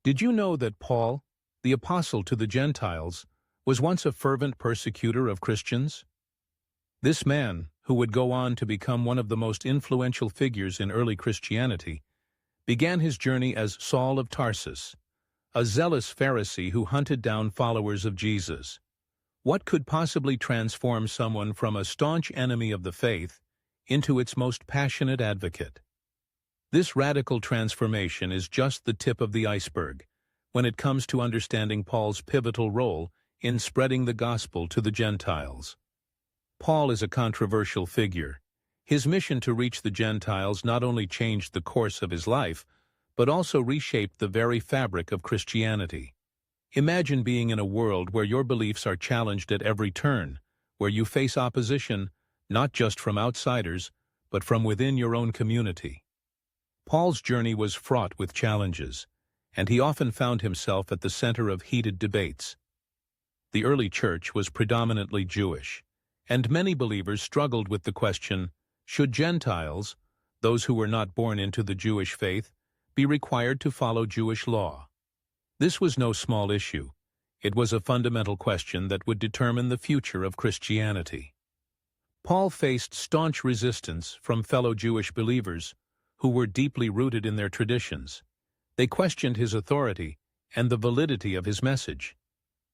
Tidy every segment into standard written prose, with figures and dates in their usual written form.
Did you know that Paul, the apostle to the Gentiles, was once a fervent persecutor of Christians? This man, who would go on to become one of the most influential figures in early Christianity, began his journey as Saul of Tarsus, a zealous Pharisee who hunted down followers of Jesus. What could possibly transform someone from a staunch enemy of the faith into its most passionate advocate? This radical transformation is just the tip of the iceberg when it comes to understanding Paul's pivotal role in spreading the gospel to the Gentiles. Paul is a controversial figure. His mission to reach the Gentiles not only changed the course of his life, but also reshaped the very fabric of Christianity. Imagine being in a world where your beliefs are challenged at every turn, where you face opposition not just from outsiders, but from within your own community. Paul's journey was fraught with challenges, and he often found himself at the center of heated debates. The early church was predominantly Jewish, and many believers struggled with the question, should Gentiles, those who were not born into the Jewish faith, be required to follow Jewish law? This was no small issue. It was a fundamental question that would determine the future of Christianity. Paul faced staunch resistance from fellow Jewish believers who were deeply rooted in their traditions. They questioned his authority and the validity of his message.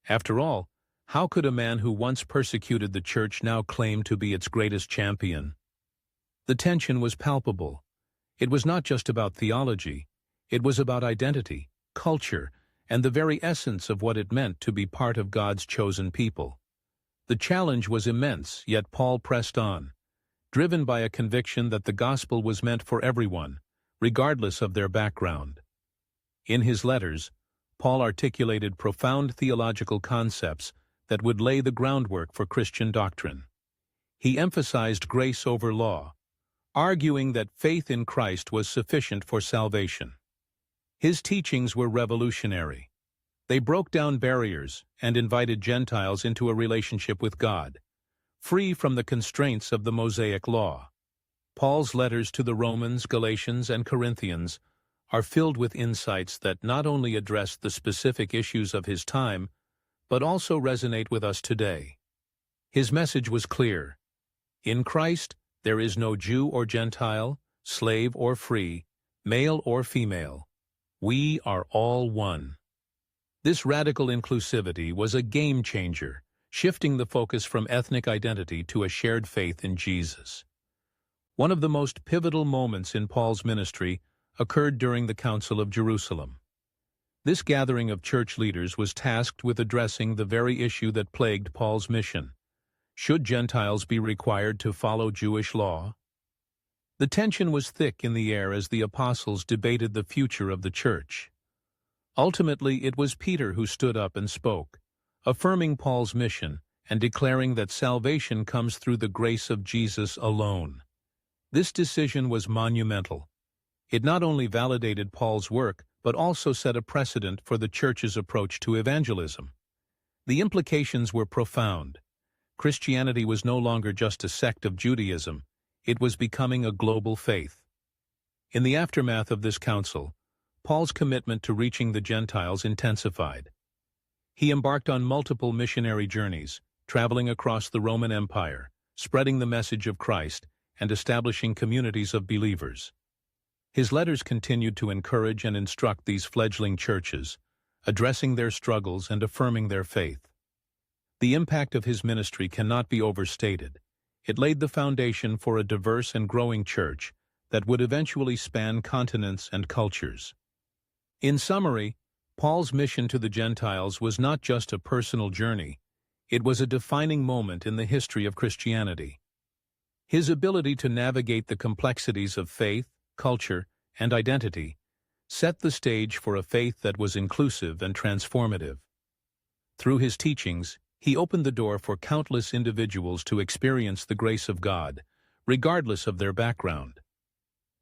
After all, how could a man who once persecuted the church now claim to be its greatest champion? The tension was palpable. It was not just about theology. It was about identity, culture, and the very essence of what it meant to be part of God's chosen people. The challenge was immense, yet Paul pressed on, driven by a conviction that the gospel was meant for everyone, regardless of their background. In his letters, Paul articulated profound theological concepts that would lay the groundwork for Christian doctrine. He emphasized grace over law, arguing that faith in Christ was sufficient for salvation. His teachings were revolutionary. They broke down barriers and invited Gentiles into a relationship with God, free from the constraints of the Mosaic law. Paul's letters to the Romans, Galatians, and Corinthians are filled with insights that not only address the specific issues of his time, but also resonate with us today. His message was clear. In Christ, there is no Jew or Gentile, slave or free, male or female. We are all one. This radical inclusivity was a game-changer, shifting the focus from ethnic identity to a shared faith in Jesus. One of the most pivotal moments in Paul's ministry occurred during the Council of Jerusalem. This gathering of church leaders was tasked with addressing the very issue that plagued Paul's mission. Should Gentiles be required to follow Jewish law? The tension was thick in the air as the apostles debated the future of the church. Ultimately, it was Peter who stood up and spoke, affirming Paul's mission and declaring that salvation comes through the grace of Jesus alone. This decision was monumental. It not only validated Paul's work, but also set a precedent for the church's approach to evangelism. The implications were profound. Christianity was no longer just a sect of Judaism. It was becoming a global faith. In the aftermath of this council, Paul's commitment to reaching the Gentiles intensified. He embarked on multiple missionary journeys, traveling across the Roman Empire, spreading the message of Christ, and establishing communities of believers. His letters continued to encourage and instruct these fledgling churches, addressing their struggles and affirming their faith. The impact of his ministry cannot be overstated. It laid the foundation for a diverse and growing church that would eventually span continents and cultures. In summary, Paul's mission to the Gentiles was not just a personal journey, it was a defining moment in the history of Christianity. His ability to navigate the complexities of faith, culture, and identity set the stage for a faith that was inclusive and transformative. Through his teachings, he opened the door for countless individuals to experience the grace of God, regardless of their background.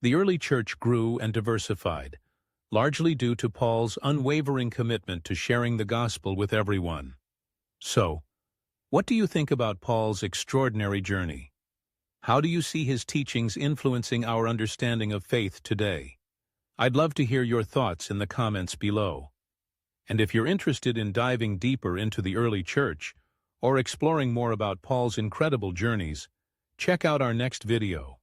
The early church grew and diversified, largely due to Paul's unwavering commitment to sharing the gospel with everyone. So, what do you think about Paul's extraordinary journey? How do you see his teachings influencing our understanding of faith today? I'd love to hear your thoughts in the comments below. And if you're interested in diving deeper into the early church, or exploring more about Paul's incredible journeys, check out our next video.